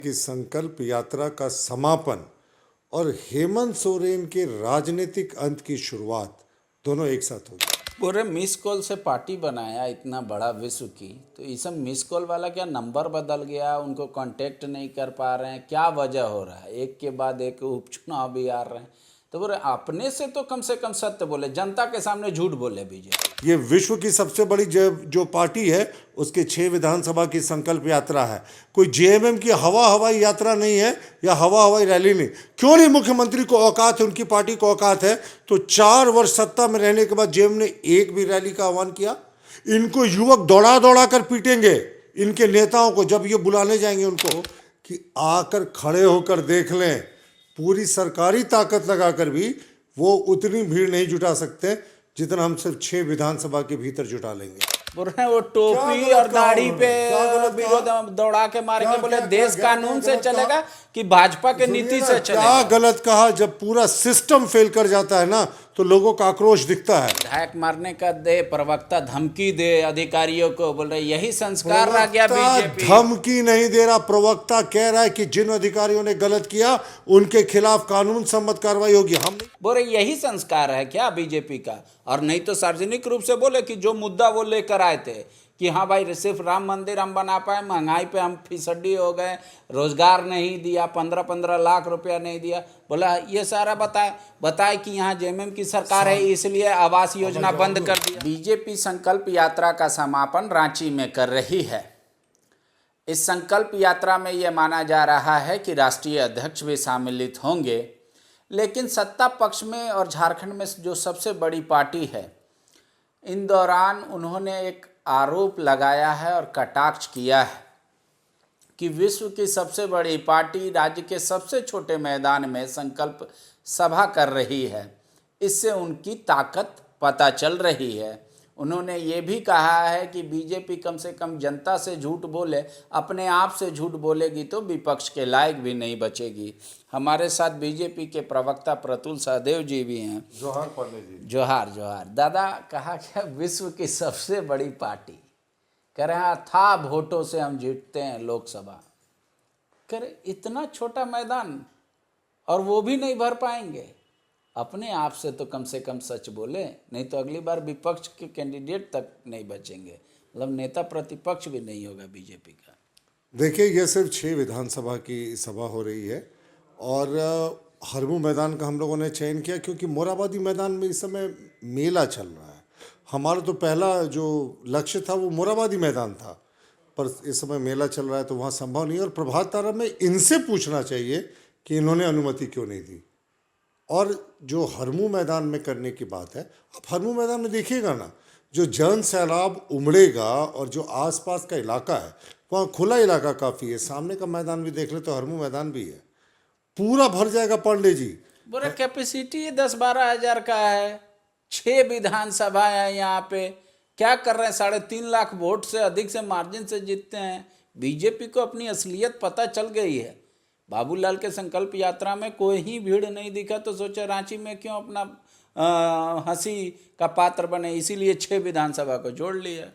कि संकल्प यात्रा का समापन और हेमंत सोरेन के राजनीतिक अंत की शुरुआत दोनों एक साथ होगी। पूरे मिस कॉल से पार्टी बनाया इतना बड़ा विश्व की, तो ये सब मिस कॉल वाला क्या नंबर बदल गया, उनको कांटेक्ट नहीं कर पा रहे हैं, क्या वजह हो रहा है? एक के बाद एक उपचुनाव भी आ रहे हैं, तो बोले अपने से कम सत्य बोले, जनता के सामने झूठ बोले बीजेपी। ये विश्व की सबसे बड़ी जो पार्टी है उसके 6 विधानसभा की संकल्प यात्रा है। कोई जेएमएम की हवाई यात्रा नहीं है या हवाई रैली नहीं। क्यों नहीं? मुख्यमंत्री को औकात है, उनकी पार्टी को औकात है, तो 4 वर्ष सत्ता में रहने के बाद जेएमएम ने एक भी रैली का आह्वान किया? इनको युवक दौड़ा दौड़ा कर पीटेंगे, इनके नेताओं को जब ये बुलाने जाएंगे उनको कि आकर खड़े होकर देख लें। पूरी सरकारी ताकत लगाकर भी वो उतनी भीड़ नहीं जुटा सकते जितना हम सिर्फ 6 विधानसभा के भीतर जुटा लेंगे। बोल रहे हैं वो टोपी और दाढ़ी पे विरोध दौड़ा के मार के बोले देश कानून से चलेगा कि भाजपा के नीति से चलेगा। क्या गलत कहा? जब पूरा सिस्टम फेल कर जाता है ना तो लोगों का आक्रोश दिखता है। विधायक मारने का दे, प्रवक्ता धमकी दे अधिकारियों को, बोल रहे यही संस्कार रह गया बीजेपी। धमकी नहीं दे रहा, प्रवक्ता कह रहा है कि जिन अधिकारियों ने गलत किया उनके खिलाफ कानून सम्मत कार्रवाई होगी। हम बोल रहे यही संस्कार है क्या बीजेपी का? और नहीं तो सार्वजनिक रूप से बोले कि जो मुद्दा वो लेकर आए थे कि हाँ भाई सिर्फ राम मंदिर हम बना पाए, महंगाई पे हम फिसड्डी हो गए, रोजगार नहीं दिया, 15-15 लाख रुपया नहीं दिया, बोला ये सारा बताए कि यहाँ जेएमएम की सरकार है इसलिए आवास योजना बंद कर दिया। बीजेपी संकल्प यात्रा का समापन रांची में कर रही है। इस संकल्प यात्रा में ये माना जा रहा है कि राष्ट्रीय अध्यक्ष भी सम्मिलित होंगे, लेकिन सत्ता पक्ष में और झारखंड में जो सबसे बड़ी पार्टी है, इन दौरान उन्होंने एक आरोप लगाया है और कटाक्ष किया है कि विश्व की सबसे बड़ी पार्टी राज्य के सबसे छोटे मैदान में संकल्प सभा कर रही है, इससे उनकी ताकत पता चल रही है। उन्होंने ये भी कहा है कि बीजेपी कम से कम जनता से झूठ बोले, अपने आप से झूठ बोलेगी तो विपक्ष के लायक भी नहीं बचेगी। हमारे साथ बीजेपी के प्रवक्ता प्रतुल सहदेव जी भी हैं। जोहार पांडे जी। जोहार जोहार। दादा, कहा क्या विश्व की सबसे बड़ी पार्टी कह रहे हैं था वोटों से हम जीतते हैं लोकसभा, कह रहे इतना छोटा मैदान और वो भी नहीं भर पाएंगे। अपने आप से कम सच बोले, नहीं तो अगली बार विपक्ष के कैंडिडेट तक नहीं बचेंगे, मतलब नेता प्रतिपक्ष भी नहीं होगा बीजेपी का। देखिए, यह सिर्फ 6 विधानसभा की सभा हो रही है और हरमू मैदान का हम लोगों ने चयन किया क्योंकि मोराबादी मैदान में इस समय मेला चल रहा है। हमारा तो पहला जो लक्ष्य था वो मोराबादी मैदान था, पर इस समय मेला चल रहा है तो वहाँ संभव नहीं। और प्रभात तारा में इनसे पूछना चाहिए कि इन्होंने अनुमति क्यों नहीं दी। और जो हरमू मैदान में करने की बात है, आप हरमू मैदान में देखिएगा ना, जो जन सैलाब उमड़ेगा और जो आसपास का इलाका है वहाँ खुला इलाका काफ़ी है। सामने का मैदान भी देख ले तो हरमू मैदान भी है, पूरा भर जाएगा। पांडे जी, बोले कैपेसिटी 10-12 हज़ार का है, 6 विधानसभा है यहाँ पे, क्या कर रहे हैं? 3.5 लाख वोट से अधिक से मार्जिन से जीतते हैं। बीजेपी को अपनी असलियत पता चल गई है। बाबूलाल के संकल्प यात्रा में कोई ही भीड़ नहीं दिखा, तो सोचा रांची में क्यों अपना हंसी का पात्र बने, इसीलिए 6 विधानसभा को जोड़ लिया।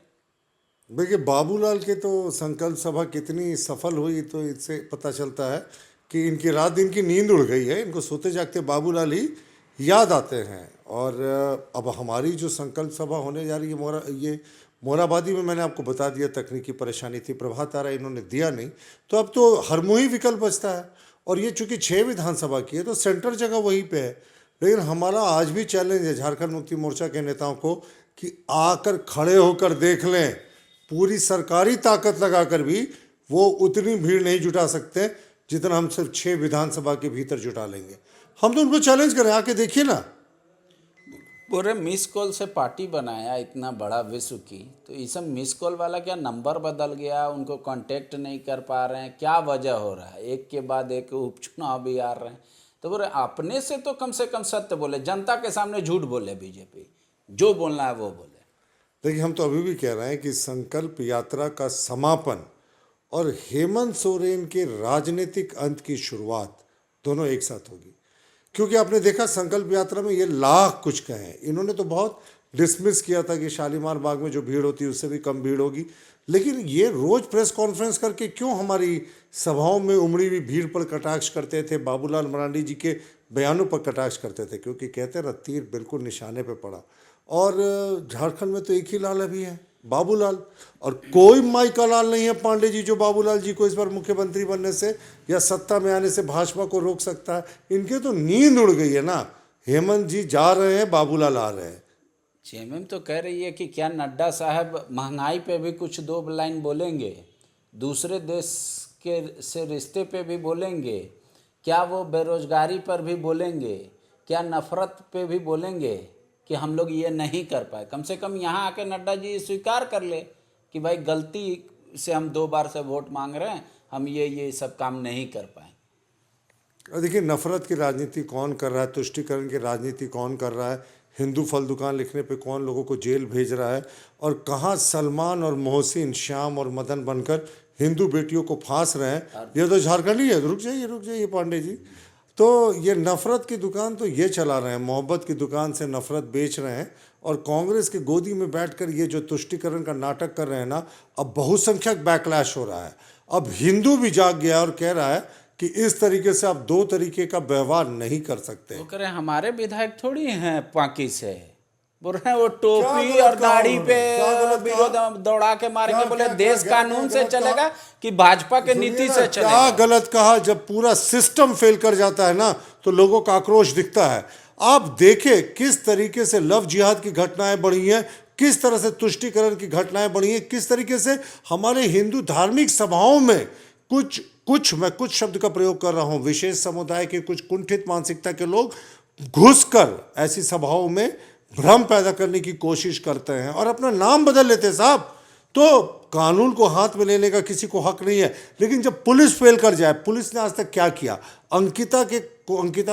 देखिए, बाबूलाल के तो संकल्प सभा कितनी सफल हुई तो इससे पता चलता है कि इनकी रात दिन की नींद उड़ गई है। इनको सोते जागते बाबूलाल ही याद आते हैं। और अब हमारी जो संकल्प सभा होने जा रही है ये मोराबादी में, मैंने आपको बता दिया तकनीकी परेशानी थी, प्रभात तारा इन्होंने दिया नहीं, तो अब तो हरमू ही विकल्प बचता है। और ये चूँकि 6 विधानसभा की है तो सेंटर जगह वहीं पे है। लेकिन हमारा आज भी चैलेंज है झारखंड मुक्ति मोर्चा के नेताओं को कि आकर खड़े होकर देख लें। पूरी सरकारी ताकत लगाकर भी वो उतनी भीड़ नहीं जुटा सकते जितना हम सिर्फ 6 विधानसभा के भीतर जुटा लेंगे। हम तो उनको चैलेंज करें, आके देखिए ना। पूरे मिस कॉल से पार्टी बनाया इतना बड़ा विश्व की, तो ये सब मिस कॉल वाला क्या नंबर बदल गया, उनको कांटेक्ट नहीं कर पा रहे हैं, क्या वजह हो रहा है? एक के बाद एक उपचुनाव भी आ रहे हैं, तो बोले अपने से कम सत्य बोले, जनता के सामने झूठ बोले बीजेपी, जो बोलना है वो बोले। देखिए, हम तो अभी भी कह रहे हैं कि संकल्प यात्रा का समापन और हेमंत सोरेन के राजनीतिक अंत की शुरुआत दोनों एक साथ होगी। क्योंकि आपने देखा संकल्प यात्रा में ये लाख कुछ कहें, इन्होंने तो बहुत डिसमिस किया था कि शालीमार बाग में जो भीड़ होती है उससे भी कम भीड़ होगी। लेकिन ये रोज प्रेस कॉन्फ्रेंस करके क्यों हमारी सभाओं में उमड़ी हुई भीड़ पर कटाक्ष करते थे, बाबूलाल मरांडी जी के बयानों पर कटाक्ष करते थे? क्योंकि कहते हैं ना, तीर बिल्कुल निशाने पे पड़ा। और झारखंड में तो एक ही लाल अभी है, बाबूलाल, और कोई माई का लाल नहीं है पांडे जी जो बाबूलाल जी को इस बार मुख्यमंत्री बनने से या सत्ता में आने से भाजपा को रोक सकता है। इनके तो नींद उड़ गई है ना। हेमंत जी जा रहे हैं, बाबूलाल आ रहे हैं। जेएमएम तो कह रही है कि क्या नड्डा साहब महंगाई पे भी कुछ दो लाइन बोलेंगे, दूसरे देश के से रिश्ते पे भी बोलेंगे, क्या वो बेरोजगारी पर भी बोलेंगे, क्या नफरत पे भी बोलेंगे कि हम लोग ये नहीं कर पाए। कम से कम यहाँ आके नड्डा जी स्वीकार कर ले कि भाई गलती से हम 2 बार से वोट मांग रहे हैं, हम ये सब काम नहीं कर पाए। और देखिए, नफरत की राजनीति कौन कर रहा है, तुष्टीकरण की राजनीति कौन कर रहा है, हिंदू फल दुकान लिखने पे कौन लोगों को जेल भेज रहा है, और कहाँ सलमान और मोहसिन, श्याम और मदन बनकर हिंदू बेटियों को फांस रहे हैं। ये तो झारखंड ही है। रुक जाइए पांडे जी। तो ये नफरत की दुकान तो ये चला रहे हैं, मोहब्बत की दुकान से नफरत बेच रहे हैं। और कांग्रेस की गोदी में बैठकर ये जो तुष्टीकरण का नाटक कर रहे हैं ना, अब बहुसंख्यक बैकलैश हो रहा है। अब हिंदू भी जाग गया और कह रहा है कि इस तरीके से आप 2 तरीके का व्यवहार नहीं कर सकते। वो कह रहे हैं हमारे विधायक थोड़ी हैं पाकी से, बोल रहे हैं वो टोपी गलत और कहा दाढ़ी पे उन्होंने? क्या गलत विरोध कहा? दौड़ा के मारेंगे। क्या- बोले क्या- देश क्या- कानून क्या से गलत कहा? चलेगा कि भाजपा के सुनिए नीति ना, से क्या चलेगा। गलत कहा? जब पूरा सिस्टम फेल कर जाता है ना, तो लोगों का आक्रोश दिखता है। आप देखें किस तरीके से लव जिहाद की घटनाएं बढ़ी हैं, किस तरह से तुष्टीकरण की घटनाएं बढ़ी हैं, किस तरीके से हमारे हिंदू धार्मिक सभाओं में मैं कुछ शब्द का प्रयोग कर रहा हूं, विशेष समुदाय के कुछ कुंठित मानसिकता के लोग घुसकर ऐसी सभाओं में भ्रम पैदा करने की कोशिश करते हैं और अपना नाम बदल लेते हैं। साहब, तो कानून को हाथ में लेने का किसी को हक नहीं है। लेकिन जब पुलिस फेल कर जाए, पुलिस ने आज तक क्या किया? अंकिता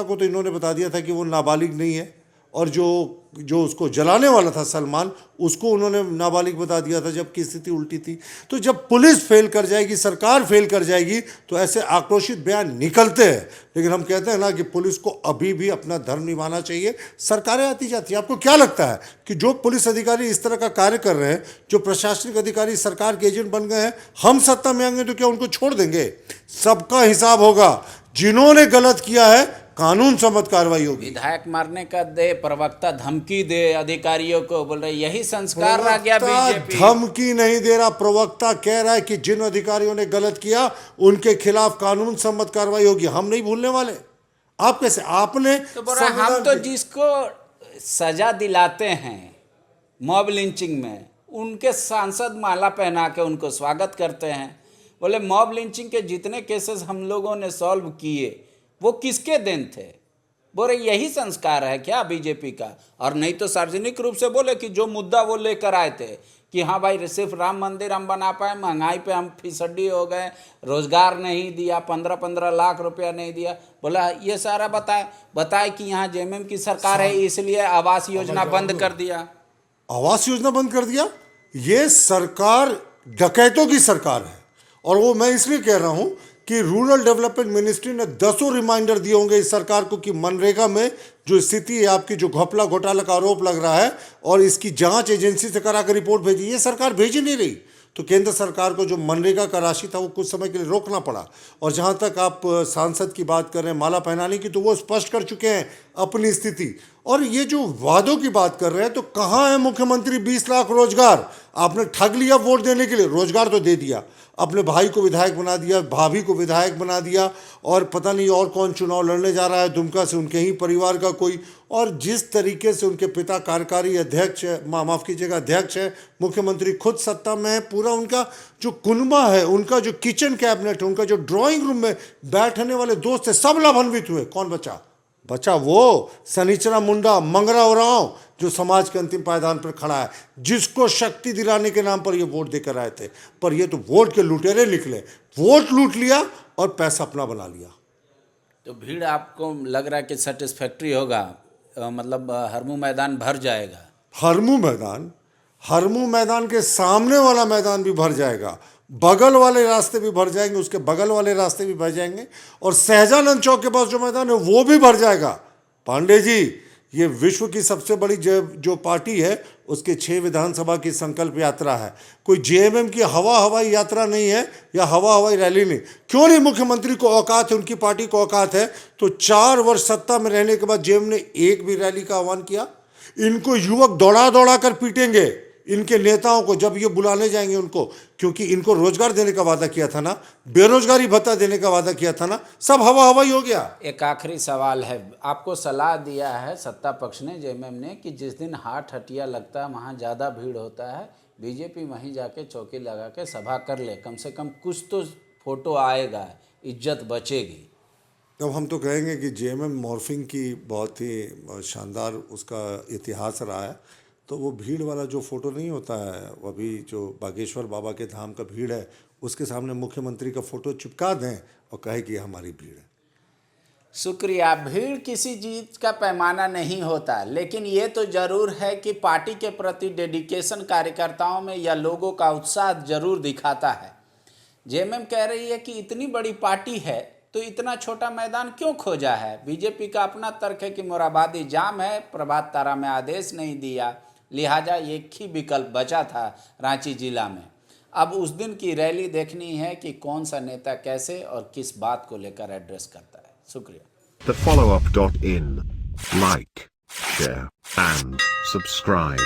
को तो इन्होंने बता दिया था कि वो नाबालिग नहीं है, और जो उसको जलाने वाला था सलमान, उसको उन्होंने नाबालिग बता दिया था, जबकि स्थिति उल्टी थी। तो जब पुलिस फेल कर जाएगी, सरकार फेल कर जाएगी, तो ऐसे आक्रोशित बयान निकलते हैं। लेकिन हम कहते हैं ना कि पुलिस को अभी भी अपना धर्म निभाना चाहिए। सरकारें आती जाती हैं। आपको क्या लगता है कि जो पुलिस अधिकारी इस तरह का कार्य कर रहे हैं, जो प्रशासनिक अधिकारी सरकार के एजेंट बन गए हैं, हम सत्ता में आएंगे तो क्या उनको छोड़ देंगे? सबका हिसाब होगा। जिन्होंने गलत किया है, कानून सम्मत कार्रवाई होगी। विधायक मारने का दे, प्रवक्ता धमकी दे अधिकारियों को, बोल रहे यही संस्कार रह गया प्रवक्ता बीजेपी। धमकी नहीं दे रहा, प्रवक्ता कह रहा है कि जिन अधिकारियों ने गलत किया उनके खिलाफ कानून सम्मत कार्रवाई होगी। हम नहीं भूलने वाले। आप कैसे? आपने तो बोल रहा हम तो जिसको सजा दिलाते हैं मॉब लिंचिंग में, उनके सांसद माला पहना के उनको स्वागत करते हैं। बोले मॉब लिंचिंग के जितने केसेस हम लोगों ने सॉल्व किए वो किसके देन थे? बोले यही संस्कार है क्या बीजेपी का? और नहीं तो सार्वजनिक रूप से बोले कि जो मुद्दा वो लेकर आए थे कि हाँ भाई सिर्फ राम मंदिर हम बना पाए, महंगाई पे हम फिसड्डी हो गए, रोजगार नहीं दिया, 15-15 लाख रुपया नहीं दिया। बोला ये सारा बताए कि यहाँ जेएमएम की सरकार है इसलिए आवास योजना बंद कर दिया। आवास योजना बंद कर दिया? ये सरकार डकैतों की सरकार है। और वो मैं इसलिए कह रहा हूं कि रूरल डेवलपमेंट मिनिस्ट्री ने 10 रिमाइंडर दिए होंगे इस सरकार को कि मनरेगा में जो स्थिति है आपकी, जो घपला घोटाला का आरोप लग रहा है, और इसकी जांच एजेंसी से कराकर रिपोर्ट भेजी। ये सरकार भेज ही नहीं रही। तो केंद्र सरकार को जो मनरेगा का राशि था वो कुछ समय के लिए रोकना पड़ा। और जहां तक आप सांसद की बात कर रहे हैं माला पहनाने की, तो वो स्पष्ट कर चुके हैं अपनी स्थिति। और ये जो वादों की बात कर रहे हैं, तो कहाँ है मुख्यमंत्री 20 लाख रोजगार? आपने ठग लिया वोट देने के लिए, रोजगार तो दे दिया, अपने भाई को विधायक बना दिया, भाभी को विधायक बना दिया, और पता नहीं और कौन चुनाव लड़ने जा रहा है दुमका से, उनके ही परिवार का कोई। और जिस तरीके से उनके पिता कार्यकारी अध्यक्ष है, माफ़ कीजिएगा अध्यक्ष है, मुख्यमंत्री खुद सत्ता में है, पूरा उनका जो कुनबा है, उनका जो किचन कैबिनेट है, उनका जो ड्राइंग रूम में बैठने वाले दोस्त है, सब लाभान्वित हुए। कौन बचा वो सनीचरा मुंडा मंगरा उरांव जो समाज के अंतिम पायदान पर खड़ा है, जिसको शक्ति दिलाने के नाम पर ये वोट देकर आए थे। पर ये तो वोट के लुटेरे निकले। वोट लूट लिया और पैसा अपना बना लिया। तो भीड़ आपको लग रहा है कि सेटिस्फैक्ट्री होगा, मतलब हरमू मैदान भर जाएगा? हरमू मैदान के सामने वाला मैदान भी भर जाएगा, बगल वाले रास्ते भी भर जाएंगे, उसके बगल वाले रास्ते भी भर जाएंगे, और सहजानंद चौक के पास जो मैदान है वो भी भर जाएगा। पांडे जी, ये विश्व की सबसे बड़ी जो पार्टी है उसके 6 विधानसभा की संकल्प यात्रा है। कोई जेएमएम की हवाई यात्रा नहीं है या हवाई रैली नहीं। क्यों नहीं? मुख्यमंत्री को औकात है, उनकी पार्टी को औकात है, तो 4 वर्ष सत्ता में रहने के बाद जेएमएम ने एक भी रैली का आह्वान किया? इनको युवक दौड़ा कर पीटेंगे, इनके नेताओं को, जब ये बुलाने जाएंगे उनको, क्योंकि इनको रोजगार देने का वादा किया था ना, बेरोजगारी भत्ता देने का वादा किया था ना, सब हवाई हो गया। एक आखिरी सवाल है, आपको सलाह दिया है सत्ता पक्ष ने, जेएमएम ने, कि जिस दिन हाट हटिया लगता है वहाँ ज़्यादा भीड़ होता है, बीजेपी वहीं जाके चौकी लगा के सभा कर ले, कम से कम कुछ तो फोटो आएगा, इज्जत बचेगी। तब हम तो कहेंगे कि जेएमएम मॉर्फिंग की बहुत ही शानदार उसका इतिहास रहा है, तो वो भीड़ वाला जो फोटो नहीं होता है, अभी जो बागेश्वर बाबा के धाम का भीड़ है, उसके सामने मुख्यमंत्री का फोटो चिपका दें और कहे कि हमारी भीड़ है। शुक्रिया। भीड़ किसी चीज़ का पैमाना नहीं होता, लेकिन ये तो ज़रूर है कि पार्टी के प्रति डेडिकेशन कार्यकर्ताओं में या लोगों का उत्साह जरूर दिखाता है। जेएमएम कह रही है कि इतनी बड़ी पार्टी है तो इतना छोटा मैदान क्यों खोजा है। बीजेपी का अपना तर्क है कि मोराबादी जाम है, प्रभात तारा में आदेश नहीं दिया, लिहाजा एक ही विकल्प बचा था रांची जिला में। अब उस दिन की रैली देखनी है कि कौन सा नेता कैसे और किस बात को लेकर एड्रेस करता है। शुक्रिया। TheFollowUp.in. Like, share, and subscribe.